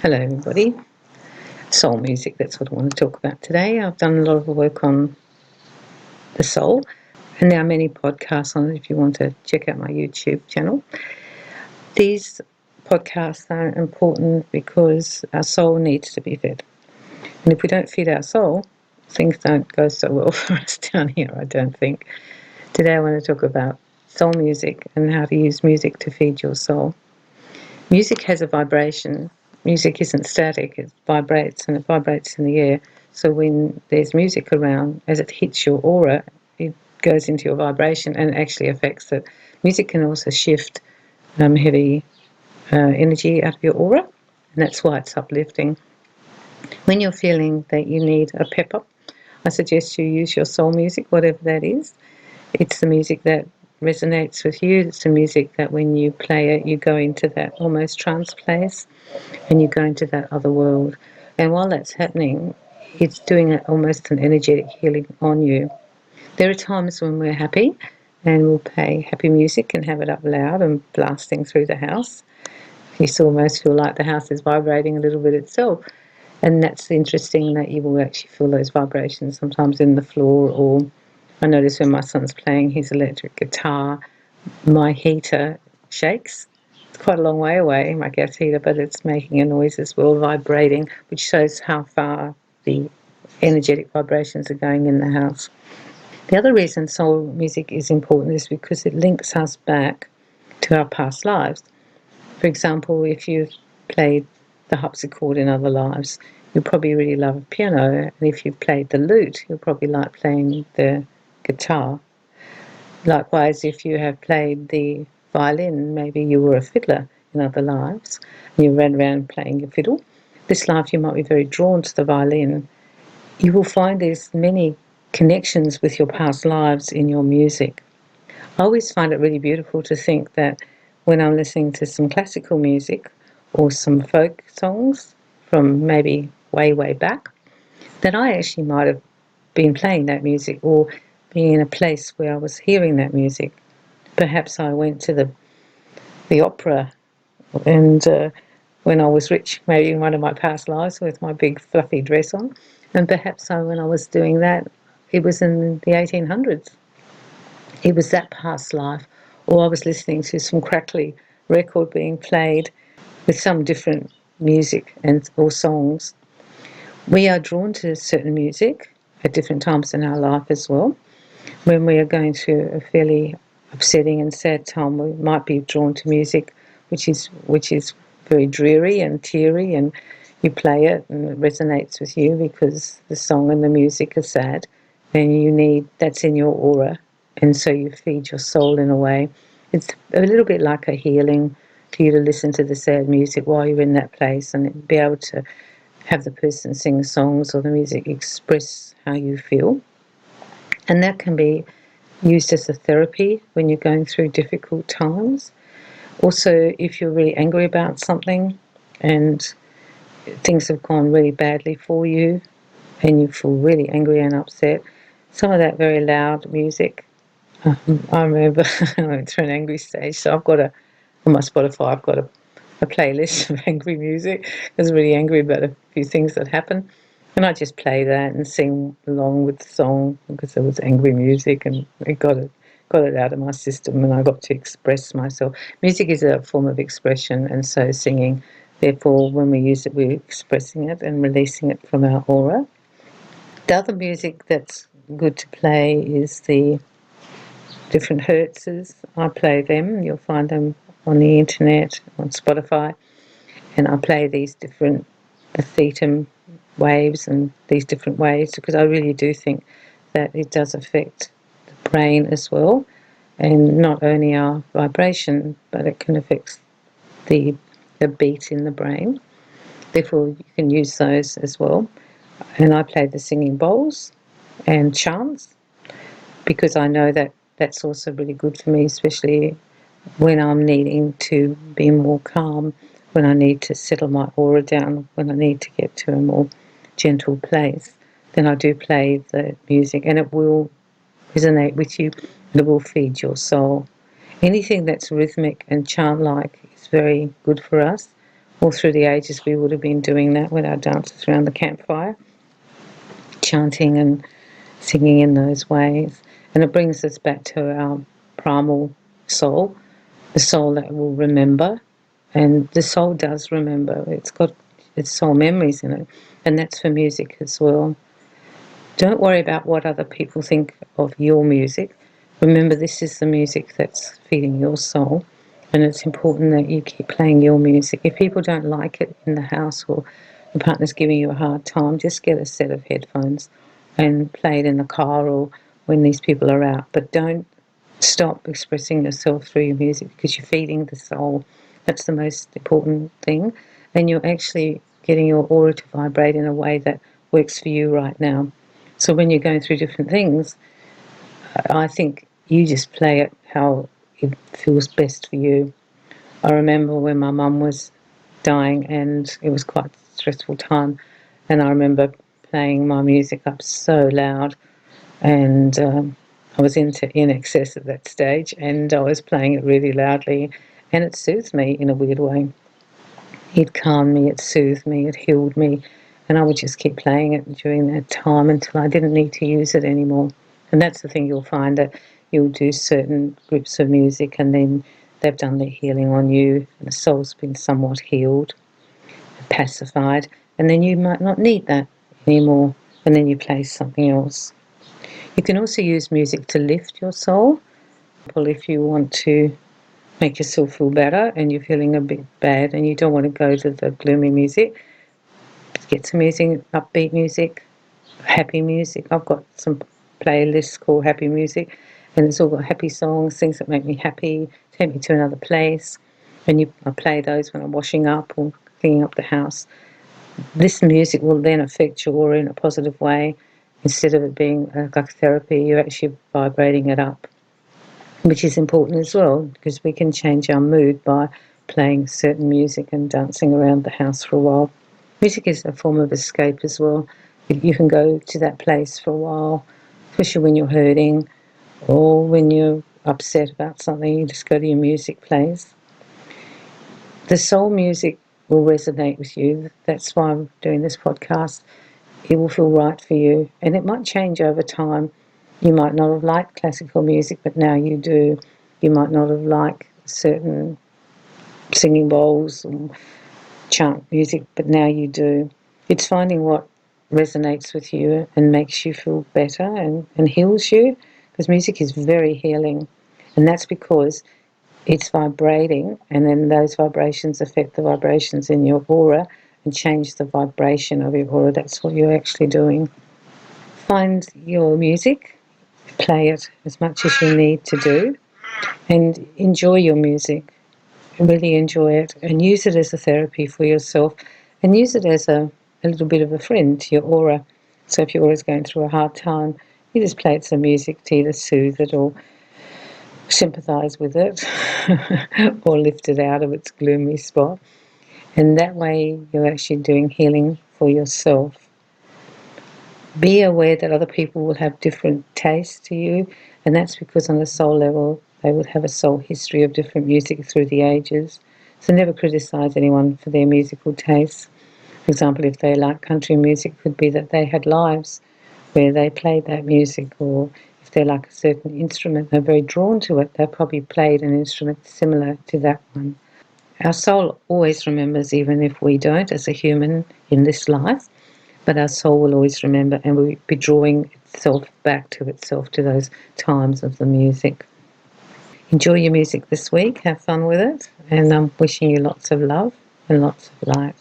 Hello everybody. Soul music, that's what I want to talk about today. I've done a lot of work on the soul, and there are many podcasts on it if you want to check out my YouTube channel. These podcasts are important because our soul needs to be fed. And if we don't feed our soul, things don't go so well for us down here, I don't think. Today I want to talk about soul music and how to use music to feed your soul. Music has a vibration. Music isn't static, it vibrates, and it vibrates in the air. So when there's music around, as it hits your aura, it goes into your vibration and actually affects it. Music can also shift heavy energy out of your aura, and that's why it's uplifting. When you're feeling that you need a pep up, I suggest you use your soul music, whatever that is. It's the music that resonates with you. It's the music that when you play it, you go into that almost trance place and you go into that other world. And while that's happening, it's doing almost an energetic healing on you. There are times when we're happy and we'll play happy music and have it up loud and blasting through the house. You almost feel like the house is vibrating a little bit itself. And that's interesting that you will actually feel those vibrations sometimes in the floor, or I notice when my son's playing his electric guitar, my heater shakes. It's quite a long way away, my gas heater, but it's making a noise as well, vibrating, which shows how far the energetic vibrations are going in the house. The other reason soul music is important is because it links us back to our past lives. For example, if you've played the harpsichord in other lives, you'll probably really love piano, and if you've played the lute, you'll probably like playing the guitar. Likewise, if you have played the violin, maybe you were a fiddler in other lives, and you ran around playing your fiddle. This life you might be very drawn to the violin. You will find there's many connections with your past lives in your music. I always find it really beautiful to think that when I'm listening to some classical music or some folk songs from maybe way, way back, that I actually might have been playing that music or being in a place where I was hearing that music. Perhaps I went to the opera and when I was rich, maybe in one of my past lives with my big fluffy dress on. And perhaps when I was doing that, it was in the 1800s. It was that past life. Or I was listening to some crackly record being played with some different music and or songs. We are drawn to certain music at different times in our life as well. When we are going through a fairly upsetting and sad time, we might be drawn to music which is very dreary and teary, and you play it and it resonates with you because the song and the music are sad, and you need that's in your aura, and so you feed your soul in a way. It's a little bit like a healing for you to listen to the sad music while you're in that place and be able to have the person sing songs or the music express how you feel. And that can be used as a therapy when you're going through difficult times. Also, if you're really angry about something and things have gone really badly for you and you feel really angry and upset, some of that very loud music. I remember I went through an angry stage, so I've got on my Spotify, I've got a playlist of angry music. I was really angry about a few things that happened. And I just play that and sing along with the song because it was angry music, and it got it out of my system, and I got to express myself. Music is a form of expression, and so singing, therefore, when we use it, we're expressing it and releasing it from our aura. The other music that's good to play is the different hertzes. I play them. You'll find them on the internet, on Spotify, and I play these different the theta waves and these different waves because I really do think that it does affect the brain as well, and not only our vibration, but it can affect the beat in the brain. Therefore, you can use those as well. And I play the singing bowls and chants because I know that that's also really good for me, especially when I'm needing to be more calm, when I need to settle my aura down, when I need to get to a more gentle place, then I do play the music, and it will resonate with you and it will feed your soul. Anything that's rhythmic and chant-like is very good for us. all through the ages we would have been doing that with our dances around the campfire, chanting and singing in those ways. And it brings us back to our primal soul, the soul that will remember. And the soul does remember. It's got its soul memories in it. And that's for music as well. Don't worry about what other people think of your music. Remember, this is the music that's feeding your soul. And it's important that you keep playing your music. If people don't like it in the house or your partner's giving you a hard time, just get a set of headphones and play it in the car or when these people are out. But don't stop expressing yourself through your music, because you're feeding the soul. That's the most important thing. And you're actually getting your aura to vibrate in a way that works for you right now. So when you're going through different things, I think you just play it how it feels best for you. I remember when my mum was dying and it was quite a stressful time, and I remember playing my music up so loud, and I was into INXS at that stage, and I was playing it really loudly, and it soothed me in a weird way. It calmed me, it soothed me, it healed me, and I would just keep playing it during that time until I didn't need to use it anymore. And that's the thing, you'll find that you'll do certain groups of music and then they've done their healing on you and the soul's been somewhat healed, pacified, and then you might not need that anymore, and then you play something else. You can also use music to lift your soul. If you want to make yourself feel better and you're feeling a bit bad and you don't want to go to the gloomy music, get some music, upbeat music, happy music. I've got some playlists called Happy Music, and it's all got happy songs, things that make me happy, take me to another place. And I play those when I'm washing up or cleaning up the house. This music will then affect your aura in a positive way. Instead of it being like therapy, you're actually vibrating it up, which is important as well, because we can change our mood by playing certain music and dancing around the house for a while. Music is a form of escape as well. You can go to that place for a while, especially when you're hurting or when you're upset about something, you just go to your music place. The soul music will resonate with you. That's why I'm doing this podcast. It will feel right for you, and it might change over time. You might not have liked classical music, but now you do. You might not have liked certain singing bowls or chant music, but now you do. It's finding what resonates with you and makes you feel better and heals you, because music is very healing, and that's because it's vibrating, and then those vibrations affect the vibrations in your aura and change the vibration of your aura. That's what you're actually doing. Find your music, play it as much as you need to do, and enjoy your music. Really enjoy it and use it as a therapy for yourself, and use it as a little bit of a friend to your aura. So if your aura's going through a hard time, you just play it some music to either soothe it or sympathise with it or lift it out of its gloomy spot. And that way you're actually doing healing for yourself. Be aware that other people will have different tastes to you, and that's because on a soul level they would have a soul history of different music through the ages. So never criticise anyone for their musical tastes. For example, if they like country music, it could be that they had lives where they played that music, or if they like a certain instrument, they're very drawn to it, they probably played an instrument similar to that one. Our soul always remembers, even if we don't as a human in this life, but our soul will always remember and will be drawing itself back to itself, to those times of the music. Enjoy your music this week, have fun with it, and I'm wishing you lots of love and lots of light.